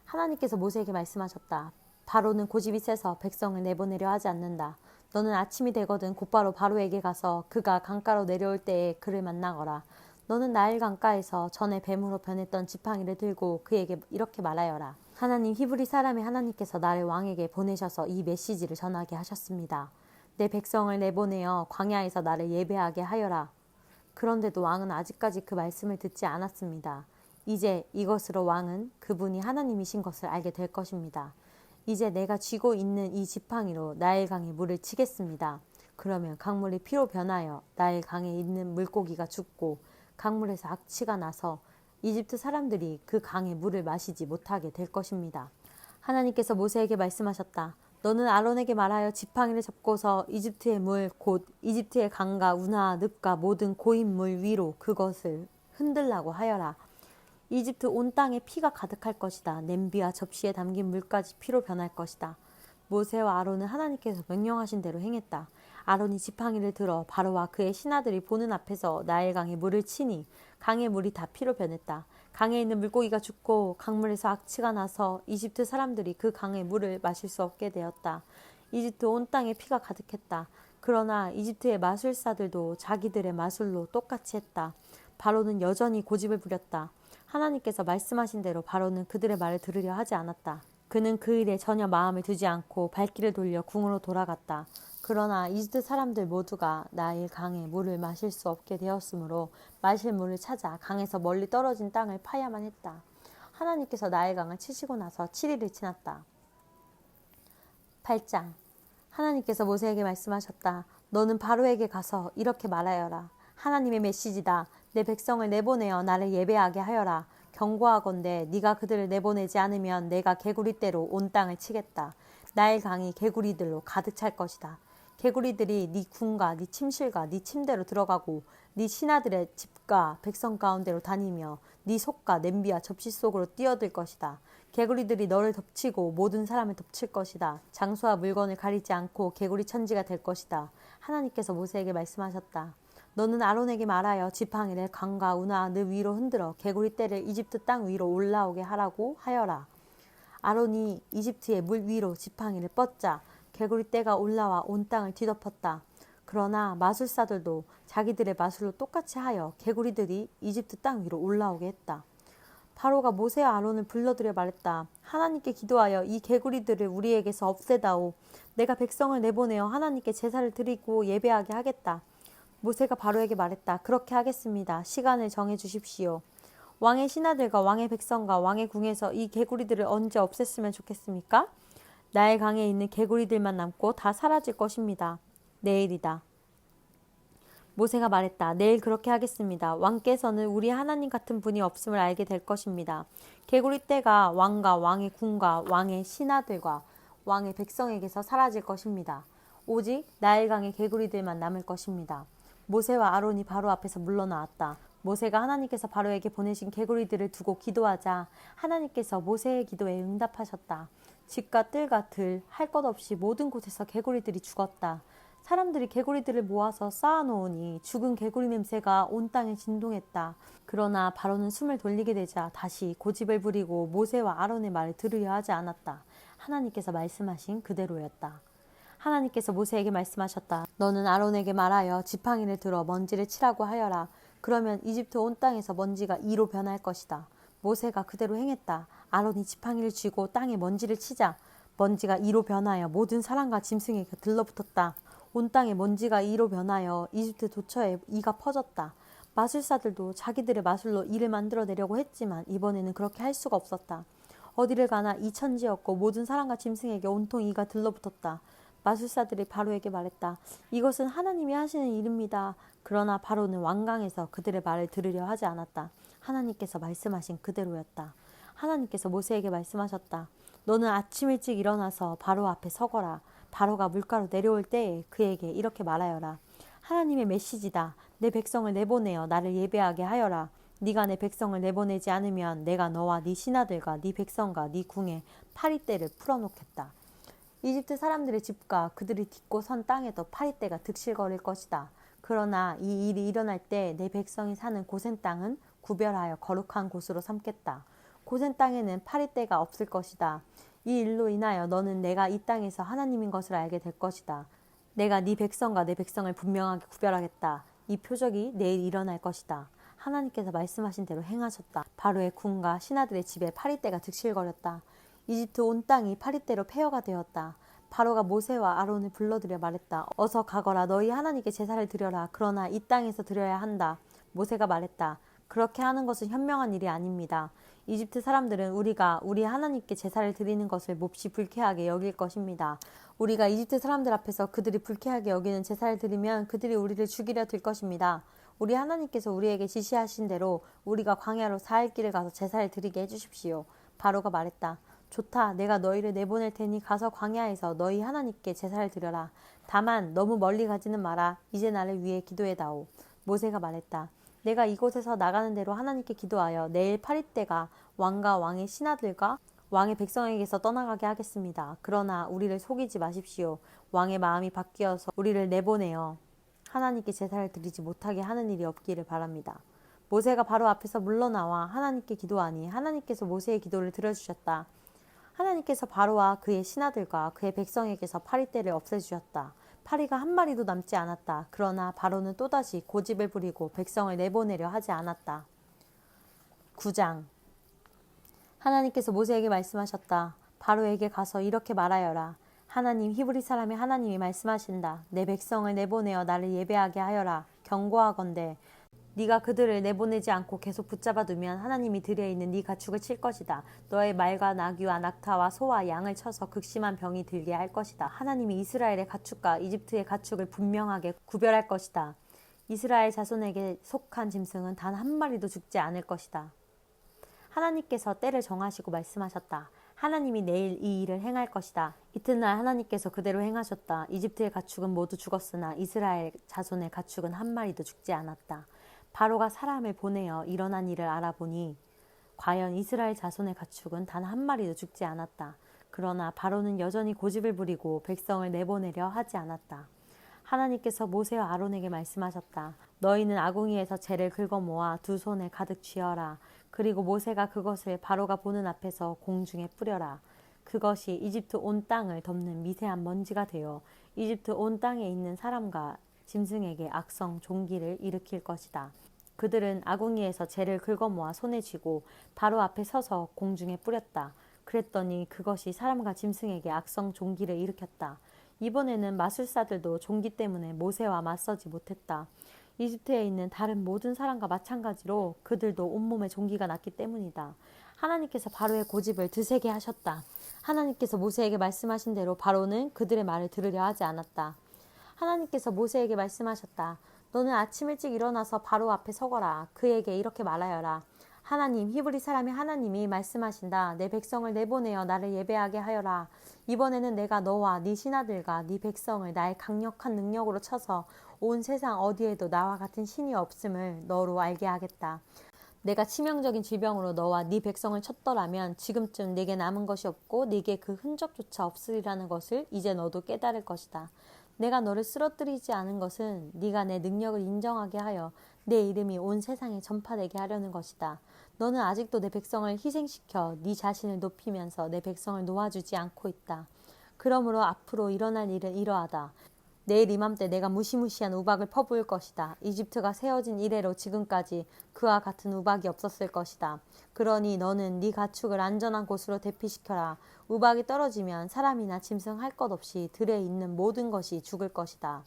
하나님께서 모세에게 말씀하셨다. 바로는 고집이 세서 백성을 내보내려 하지 않는다. 너는 아침이 되거든 곧바로 바로에게 가서 그가 강가로 내려올 때에 그를 만나거라. 너는 나일 강가에서 전에 뱀으로 변했던 지팡이를 들고 그에게 이렇게 말하여라. 하나님 히브리 사람의 하나님께서 나를 왕에게 보내셔서 이 메시지를 전하게 하셨습니다. 내 백성을 내보내어 광야에서 나를 예배하게 하여라. 그런데도 왕은 아직까지 그 말씀을 듣지 않았습니다. 이제 이것으로 왕은 그분이 하나님이신 것을 알게 될 것입니다. 이제 내가 쥐고 있는 이 지팡이로 나일강에 물을 치겠습니다. 그러면 강물이 피로 변하여 나일강에 있는 물고기가 죽고 강물에서 악취가 나서 이집트 사람들이 그 강의 물을 마시지 못하게 될 것입니다. 하나님께서 모세에게 말씀하셨다. 너는 아론에게 말하여 지팡이를 잡고서 이집트의 물 곧 이집트의 강과 운하와 늪과 모든 고인 물 위로 그것을 흔들라고 하여라. 이집트 온 땅에 피가 가득할 것이다. 냄비와 접시에 담긴 물까지 피로 변할 것이다. 모세와 아론은 하나님께서 명령하신 대로 행했다. 아론이 지팡이를 들어 바로와 그의 신하들이 보는 앞에서 나일강에 물을 치니 강의 물이 다 피로 변했다. 강에 있는 물고기가 죽고 강물에서 악취가 나서 이집트 사람들이 그 강의 물을 마실 수 없게 되었다. 이집트 온 땅에 피가 가득했다. 그러나 이집트의 마술사들도 자기들의 마술로 똑같이 했다. 바로는 여전히 고집을 부렸다. 하나님께서 말씀하신 대로 바로는 그들의 말을 들으려 하지 않았다. 그는 그 일에 전혀 마음을 두지 않고 발길을 돌려 궁으로 돌아갔다. 그러나 이집트 사람들 모두가 나일 강의 물을 마실 수 없게 되었으므로 마실 물을 찾아 강에서 멀리 떨어진 땅을 파야만 했다. 하나님께서 나일 강을 치시고 나서 7일을 지났다. 8장. 하나님께서 모세에게 말씀하셨다. 너는 바로에게 가서 이렇게 말하여라. 하나님의 메시지다. 내 백성을 내보내어 나를 예배하게 하여라. 경고하건대 네가 그들을 내보내지 않으면 내가 개구리떼로 온 땅을 치겠다. 나일 강이 개구리들로 가득 찰 것이다. 개구리들이 네 궁과 네 침실과 네 침대로 들어가고 네 신하들의 집과 백성 가운데로 다니며 네 속과 냄비와 접시 속으로 뛰어들 것이다. 개구리들이 너를 덮치고 모든 사람을 덮칠 것이다. 장소와 물건을 가리지 않고 개구리 천지가 될 것이다. 하나님께서 모세에게 말씀하셨다. 너는 아론에게 말하여 지팡이를 강과 운하 느 위로 흔들어 개구리 떼를 이집트 땅 위로 올라오게 하라고 하여라. 아론이 이집트의 물 위로 지팡이를 뻗자 개구리 떼가 올라와 온 땅을 뒤덮었다. 그러나 마술사들도 자기들의 마술로 똑같이 하여 개구리들이 이집트 땅 위로 올라오게 했다. 바로가 모세와 아론을 불러들여 말했다. 하나님께 기도하여 이 개구리들을 우리에게서 없애다오. 내가 백성을 내보내어 하나님께 제사를 드리고 예배하게 하겠다. 모세가 바로에게 말했다. 그렇게 하겠습니다. 시간을 정해 주십시오. 왕의 신하들과 왕의 백성과 왕의 궁에서 이 개구리들을 언제 없앴으면 좋겠습니까? 나일 강에 있는 개구리들만 남고 다 사라질 것입니다. 내일이다. 모세가 말했다. 내일 그렇게 하겠습니다. 왕께서는 우리 하나님 같은 분이 없음을 알게 될 것입니다. 개구리 떼가 왕과 왕의 궁과 왕의 신하들과 왕의 백성에게서 사라질 것입니다. 오직 나일 강의 개구리들만 남을 것입니다. 모세와 아론이 바로 앞에서 물러나왔다. 모세가 하나님께서 바로에게 보내신 개구리들을 두고 기도하자 하나님께서 모세의 기도에 응답하셨다. 집과 뜰과 들, 할 것 없이 모든 곳에서 개구리들이 죽었다. 사람들이 개구리들을 모아서 쌓아놓으니 죽은 개구리 냄새가 온 땅에 진동했다. 그러나 바로는 숨을 돌리게 되자 다시 고집을 부리고 모세와 아론의 말을 들으려 하지 않았다. 하나님께서 말씀하신 그대로였다. 하나님께서 모세에게 말씀하셨다. 너는 아론에게 말하여 지팡이를 들어 먼지를 치라고 하여라. 그러면 이집트 온 땅에서 먼지가 이로 변할 것이다. 모세가 그대로 행했다. 아론이 지팡이를 쥐고 땅에 먼지를 치자 먼지가 이로 변하여 모든 사람과 짐승에게 들러붙었다. 온 땅에 먼지가 이로 변하여 이집트 도처에 이가 퍼졌다. 마술사들도 자기들의 마술로 이를 만들어내려고 했지만 이번에는 그렇게 할 수가 없었다. 어디를 가나 이 천지였고 모든 사람과 짐승에게 온통 이가 들러붙었다. 마술사들이 바로에게 말했다. 이것은 하나님이 하시는 일입니다. 그러나 바로는 완강해서 그들의 말을 들으려 하지 않았다. 하나님께서 말씀하신 그대로였다. 하나님께서 모세에게 말씀하셨다. 너는 아침 일찍 일어나서 바로 앞에 서거라. 바로가 물가로 내려올 때에 그에게 이렇게 말하여라. 하나님의 메시지다. 내 백성을 내보내어 나를 예배하게 하여라. 네가 내 백성을 내보내지 않으면 내가 너와 네 신하들과 네 백성과 네 궁에 파리떼를 풀어놓겠다. 이집트 사람들의 집과 그들이 딛고 선 땅에도 파리떼가 득실거릴 것이다. 그러나 이 일이 일어날 때 내 백성이 사는 고센 땅은 구별하여 거룩한 곳으로 삼겠다. 고센 땅에는 파리떼가 없을 것이다. 이 일로 인하여 너는 내가 이 땅에서 하나님인 것을 알게 될 것이다. 내가 네 백성과 내 백성을 분명하게 구별하겠다. 이 표적이 내일 일어날 것이다. 하나님께서 말씀하신 대로 행하셨다. 바로의 궁과 신하들의 집에 파리떼가 득실거렸다. 이집트 온 땅이 파리떼로 폐허가 되었다. 바로가 모세와 아론을 불러들여 말했다. 어서 가거라. 너희 하나님께 제사를 드려라. 그러나 이 땅에서 드려야 한다. 모세가 말했다. 그렇게 하는 것은 현명한 일이 아닙니다. 이집트 사람들은 우리가 우리 하나님께 제사를 드리는 것을 몹시 불쾌하게 여길 것입니다. 우리가 이집트 사람들 앞에서 그들이 불쾌하게 여기는 제사를 드리면 그들이 우리를 죽이려 들 것입니다. 우리 하나님께서 우리에게 지시하신 대로 우리가 광야로 4일 길을 가서 제사를 드리게 해주십시오. 바로가 말했다. 좋다. 내가 너희를 내보낼 테니 가서 광야에서 너희 하나님께 제사를 드려라. 다만 너무 멀리 가지는 마라. 이제 나를 위해 기도해다오. 모세가 말했다. 내가 이곳에서 나가는 대로 하나님께 기도하여 내일 파리떼가 왕과 왕의 신하들과 왕의 백성에게서 떠나가게 하겠습니다. 그러나 우리를 속이지 마십시오. 왕의 마음이 바뀌어서 우리를 내보내어 하나님께 제사를 드리지 못하게 하는 일이 없기를 바랍니다. 모세가 바로 앞에서 물러나와 하나님께 기도하니 하나님께서 모세의 기도를 들어주셨다. 하나님께서 바로와 그의 신하들과 그의 백성에게서 파리떼를 없애주셨다. 파리가 한 마리도 남지 않았다. 그러나 바로는 또다시 고집을 부리고 백성을 내보내려 하지 않았다. 9장. 하나님께서 모세에게 말씀하셨다. 바로에게 가서 이렇게 말하여라. 하나님 히브리 사람의 하나님이 말씀하신다. 내 백성을 내보내어 나를 예배하게 하여라. 경고하건대 네가 그들을 내보내지 않고 계속 붙잡아 두면 하나님이 들에 있는 네 가축을 칠 것이다. 너의 말과 나귀와 낙타와 소와 양을 쳐서 극심한 병이 들게 할 것이다. 하나님이 이스라엘의 가축과 이집트의 가축을 분명하게 구별할 것이다. 이스라엘 자손에게 속한 짐승은 단 한 마리도 죽지 않을 것이다. 하나님께서 때를 정하시고 말씀하셨다. 하나님이 내일 이 일을 행할 것이다. 이튿날 하나님께서 그대로 행하셨다. 이집트의 가축은 모두 죽었으나 이스라엘 자손의 가축은 한 마리도 죽지 않았다. 바로가 사람을 보내어 일어난 일을 알아보니 과연 이스라엘 자손의 가축은 단 한 마리도 죽지 않았다. 그러나 바로는 여전히 고집을 부리고 백성을 내보내려 하지 않았다. 하나님께서 모세와 아론에게 말씀하셨다. 너희는 아궁이에서 재를 긁어 모아 두 손에 가득 쥐어라. 그리고 모세가 그것을 바로가 보는 앞에서 공중에 뿌려라. 그것이 이집트 온 땅을 덮는 미세한 먼지가 되어 이집트 온 땅에 있는 사람과 짐승에게 악성 종기를 일으킬 것이다. 그들은 아궁이에서 재를 긁어 모아 손에 쥐고 바로 앞에 서서 공중에 뿌렸다. 그랬더니 그것이 사람과 짐승에게 악성 종기를 일으켰다. 이번에는 마술사들도 종기 때문에 모세와 맞서지 못했다. 이집트에 있는 다른 모든 사람과 마찬가지로 그들도 온몸에 종기가 났기 때문이다. 하나님께서 바로의 고집을 드세게 하셨다. 하나님께서 모세에게 말씀하신 대로 바로는 그들의 말을 들으려 하지 않았다. 하나님께서 모세에게 말씀하셨다. 너는 아침 일찍 일어나서 바로 앞에 서거라. 그에게 이렇게 말하여라. 하나님, 히브리 사람의 하나님이 말씀하신다. 내 백성을 내보내어 나를 예배하게 하여라. 이번에는 내가 너와 네 신하들과 네 백성을 나의 강력한 능력으로 쳐서 온 세상 어디에도 나와 같은 신이 없음을 너로 알게 하겠다. 내가 치명적인 질병으로 너와 네 백성을 쳤더라면 지금쯤 네게 남은 것이 없고 네게 그 흔적조차 없으리라는 것을 이제 너도 깨달을 것이다. 내가 너를 쓰러뜨리지 않은 것은 네가 내 능력을 인정하게 하여 내 이름이 온 세상에 전파되게 하려는 것이다. 너는 아직도 내 백성을 희생시켜 네 자신을 높이면서 내 백성을 놓아주지 않고 있다. 그러므로 앞으로 일어날 일은 이러하다. 내일 이맘때 내가 무시무시한 우박을 퍼부을 것이다. 이집트가 세워진 이래로 지금까지 그와 같은 우박이 없었을 것이다. 그러니 너는 네 가축을 안전한 곳으로 대피시켜라. 우박이 떨어지면 사람이나 짐승 할 것 없이 들에 있는 모든 것이 죽을 것이다.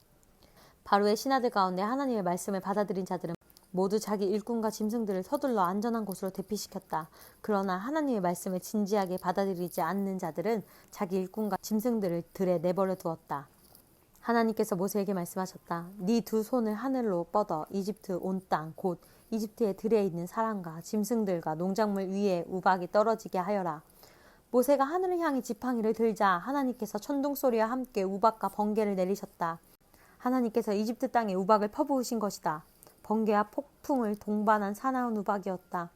바로의 신하들 가운데 하나님의 말씀을 받아들인 자들은 모두 자기 일꾼과 짐승들을 서둘러 안전한 곳으로 대피시켰다. 그러나 하나님의 말씀을 진지하게 받아들이지 않는 자들은 자기 일꾼과 짐승들을 들에 내버려 두었다. 하나님께서 모세에게 말씀하셨다. 네 두 손을 하늘로 뻗어 이집트 온 땅 곧 이집트의 들에 있는 사람과 짐승들과 농작물 위에 우박이 떨어지게 하여라. 모세가 하늘을 향해 지팡이를 들자 하나님께서 천둥 소리와 함께 우박과 번개를 내리셨다. 하나님께서 이집트 땅에 우박을 퍼부으신 것이다. 번개와 폭풍을 동반한 사나운 우박이었다.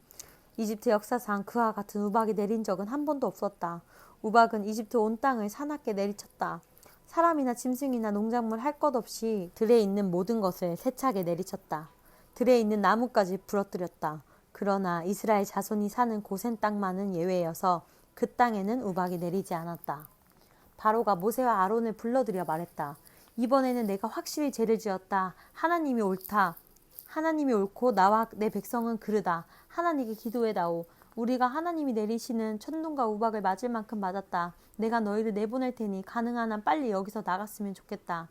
이집트 역사상 그와 같은 우박이 내린 적은 한 번도 없었다. 우박은 이집트 온 땅을 사납게 내리쳤다. 사람이나 짐승이나 농작물 할 것 없이 들에 있는 모든 것을 세차게 내리쳤다. 들에 있는 나무까지 부러뜨렸다. 그러나 이스라엘 자손이 사는 고센 땅만은 예외여서 그 땅에는 우박이 내리지 않았다. 바로가 모세와 아론을 불러들여 말했다. 이번에는 내가 확실히 죄를 지었다. 하나님이 옳다. 하나님이 옳고 나와 내 백성은 그르다. 하나님께 기도해다오. 우리가 하나님이 내리시는 천둥과 우박을 맞을 만큼 맞았다. 내가 너희를 내보낼 테니 가능한 한 빨리 여기서 나갔으면 좋겠다.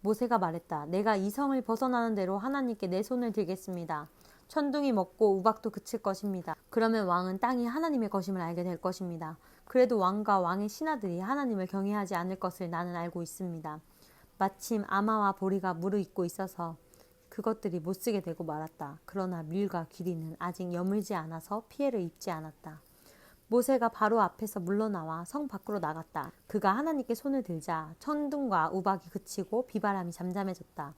모세가 말했다. 내가 이 성을 벗어나는 대로 하나님께 내 손을 들겠습니다. 천둥이 멎고 우박도 그칠 것입니다. 그러면 왕은 땅이 하나님의 것임을 알게 될 것입니다. 그래도 왕과 왕의 신하들이 하나님을 경외하지 않을 것을 나는 알고 있습니다. 마침 아마와 보리가 무르익고 있어서 그것들이 못쓰게 되고 말았다. 그러나 밀과 귀리는 아직 여물지 않아서 피해를 입지 않았다. 모세가 바로 앞에서 물러나와 성 밖으로 나갔다. 그가 하나님께 손을 들자 천둥과 우박이 그치고 비바람이 잠잠해졌다.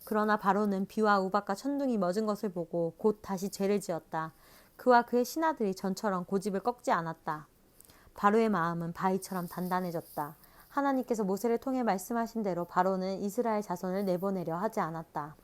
그러나 바로는 비와 우박과 천둥이 멎은 것을 보고 곧 다시 죄를 지었다. 그와 그의 신하들이 전처럼 고집을 꺾지 않았다. 바로의 마음은 바위처럼 단단해졌다. 하나님께서 모세를 통해 말씀하신 대로 바로는 이스라엘 자손을 내보내려 하지 않았다.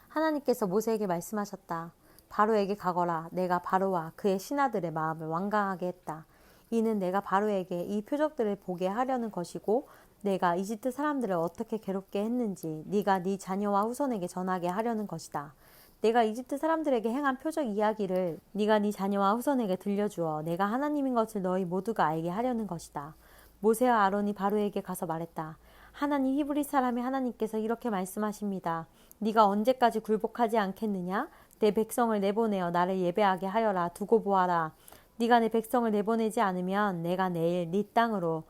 하나님께서 모세에게 말씀하셨다. 바로에게 가거라. 내가 바로와 그의 신하들의 마음을 완강하게 했다. 이는 내가 바로에게 이 표적들을 보게 하려는 것이고 내가 이집트 사람들을 어떻게 괴롭게 했는지 네가 네 자녀와 후손에게 전하게 하려는 것이다. 내가 이집트 사람들에게 행한 표적 이야기를 네가 네 자녀와 후손에게 들려주어 내가 하나님인 것을 너희 모두가 알게 하려는 것이다. 모세와 아론이 바로에게 가서 말했다. 하나님 히브리 사람의 하나님께서 이렇게 말씀하십니다. 네가 언제까지 굴복하지 않겠느냐? 내 백성을 내보내어 나를 예배하게 하여라. 두고 보아라. 네가 내 백성을 내보내지 않으면 내가 내일 네 땅으로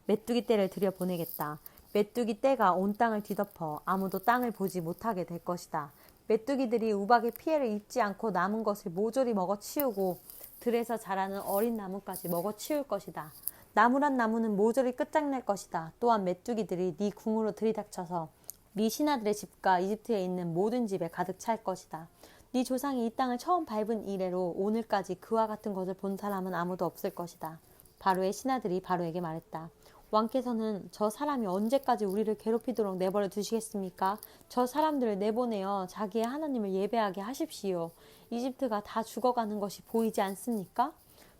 메뚜기 떼를 들여보내겠다. 메뚜기 떼가 온 땅을 뒤덮어 아무도 땅을 보지 못하게 될 것이다. 메뚜기들이 우박의 피해를 입지 않고 남은 것을 모조리 먹어치우고 들에서 자라는 어린 나무까지 먹어치울 것이다. 나무란 나무는 모조리 끝장낼 것이다. 또한 메뚜기들이 네 궁으로 들이닥쳐서 네 신하들의 집과 이집트에 있는 모든 집에 가득 찰 것이다. 네 조상이 이 땅을 처음 밟은 이래로 오늘까지 그와 같은 것을 본 사람은 아무도 없을 것이다. 바로의 신하들이 바로에게 말했다. 왕께서는 저 사람이 언제까지 우리를 괴롭히도록 내버려 두시겠습니까? 저 사람들을 내보내어 자기의 하나님을 예배하게 하십시오. 이집트가 다 죽어가는 것이 보이지 않습니까?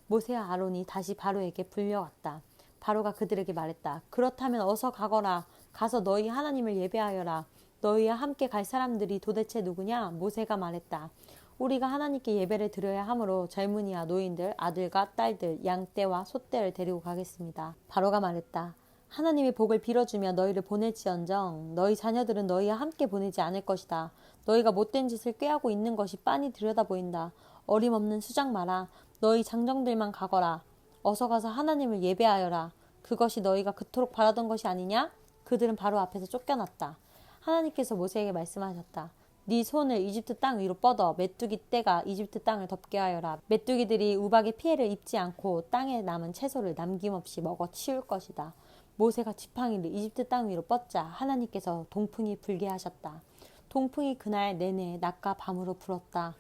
모세와 아론이 다시 바로에게 불려왔다. 바로가 그들에게 말했다. 그렇다면 어서 가거라. 가서 너희 하나님을 예배하여라. 너희와 함께 갈 사람들이 도대체 누구냐? 모세가 말했다. 우리가 하나님께 예배를 드려야 하므로 젊은이와 노인들, 아들과 딸들, 양떼와 소떼를 데리고 가겠습니다. 바로가 말했다. 하나님의 복을 빌어주며 너희를 보낼지언정 너희 자녀들은 너희와 함께 보내지 않을 것이다. 너희가 못된 짓을 꾀하고 있는 것이 빤히 들여다 보인다. 어림없는 수작 마라. 너희 장정들만 가거라. 어서 가서 하나님을 예배하여라. 그것이 너희가 그토록 바라던 것이 아니냐? 그들은 바로 앞에서 쫓겨났다. 하나님께서 모세에게 말씀하셨다. 네 손을 이집트 땅 위로 뻗어 메뚜기 떼가 이집트 땅을 덮게 하여라. 메뚜기들이 우박의 피해를 입지 않고 땅에 남은 채소를 남김없이 먹어 치울 것이다. 모세가 지팡이를 이집트 땅 위로 뻗자 하나님께서 동풍이 불게 하셨다. 동풍이 그날 내내 낮과 밤으로 불었다.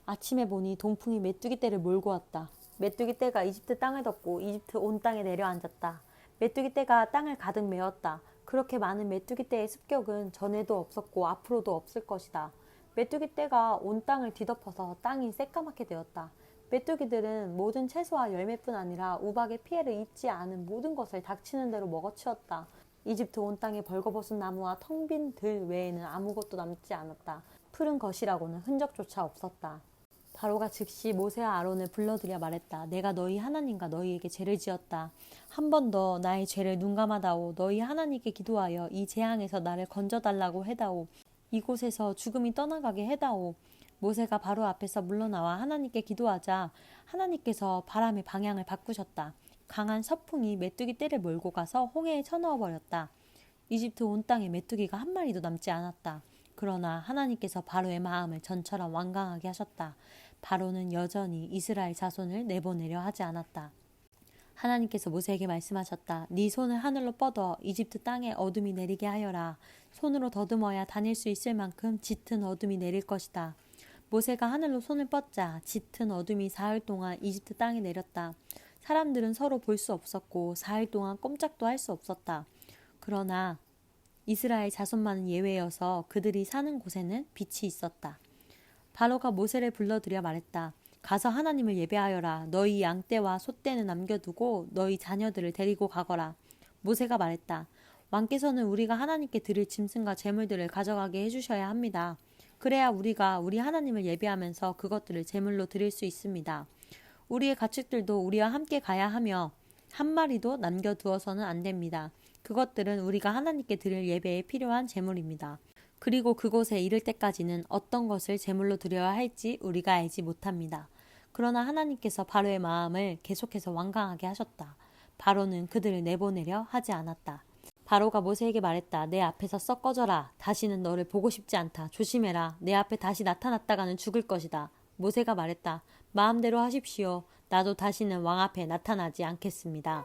아침에 보니 동풍이 메뚜기 떼를 몰고 왔다. 메뚜기 떼가 이집트 땅을 덮고 이집트 온 땅에 내려앉았다. 메뚜기 떼가 땅을 가득 메웠다. 그렇게 많은 메뚜기 떼의 습격은 전에도 없었고 앞으로도 없을 것이다. 메뚜기 떼가 온 땅을 뒤덮어서 땅이 새까맣게 되었다. 메뚜기들은 모든 채소와 열매뿐 아니라 우박의 피해를 입지 않은 모든 것을 닥치는 대로 먹어치웠다. 이집트 온 땅에 벌거벗은 나무와 텅 빈 들 외에는 아무것도 남지 않았다. 푸른 것이라고는 흔적조차 없었다. 바로가 즉시 모세와 아론을 불러들여 말했다. 내가 너희 하나님과 너희에게 죄를 지었다. 한 번 더 나의 죄를 눈감아다오. 너희 하나님께 기도하여 이 재앙에서 나를 건져달라고 해다오. 이곳에서 죽음이 떠나가게 해다오. 모세가 바로 앞에서 물러나와 하나님께 기도하자 하나님께서 바람의 방향을 바꾸셨다. 강한 서풍이 메뚜기 떼를 몰고 가서 홍해에 쳐넣어 버렸다. 이집트 온 땅에 메뚜기가 한 마리도 남지 않았다. 그러나 하나님께서 바로의 마음을 전처럼 완강하게 하셨다. 바로는 여전히 이스라엘 자손을 내보내려 하지 않았다. 하나님께서 모세에게 말씀하셨다. 네 손을 하늘로 뻗어 이집트 땅에 어둠이 내리게 하여라. 손으로 더듬어야 다닐 수 있을 만큼 짙은 어둠이 내릴 것이다. 모세가 하늘로 손을 뻗자 짙은 어둠이 사흘 동안 이집트 땅에 내렸다. 사람들은 서로 볼 수 없었고 사흘 동안 꼼짝도 할 수 없었다. 그러나 이스라엘 자손만은 예외여서 그들이 사는 곳에는 빛이 있었다. 바로가 모세를 불러들여 말했다. 가서 하나님을 예배하여라. 너희 양떼와 소떼는 남겨두고 너희 자녀들을 데리고 가거라. 모세가 말했다. 왕께서는 우리가 하나님께 드릴 짐승과 제물들을 가져가게 해주셔야 합니다. 그래야 우리가 우리 하나님을 예배하면서 그것들을 제물로 드릴 수 있습니다. 우리의 가축들도 우리와 함께 가야 하며 한 마리도 남겨두어서는 안 됩니다. 그것들은 우리가 하나님께 드릴 예배에 필요한 제물입니다. 그리고 그곳에 이를 때까지는 어떤 것을 제물로 드려야 할지 우리가 알지 못합니다. 그러나 하나님께서 바로의 마음을 계속해서 완강하게 하셨다. 바로는 그들을 내보내려 하지 않았다. 바로가 모세에게 말했다. 내 앞에서 썩 꺼져라. 다시는 너를 보고 싶지 않다. 조심해라. 내 앞에 다시 나타났다가는 죽을 것이다. 모세가 말했다. 마음대로 하십시오. 나도 다시는 왕 앞에 나타나지 않겠습니다.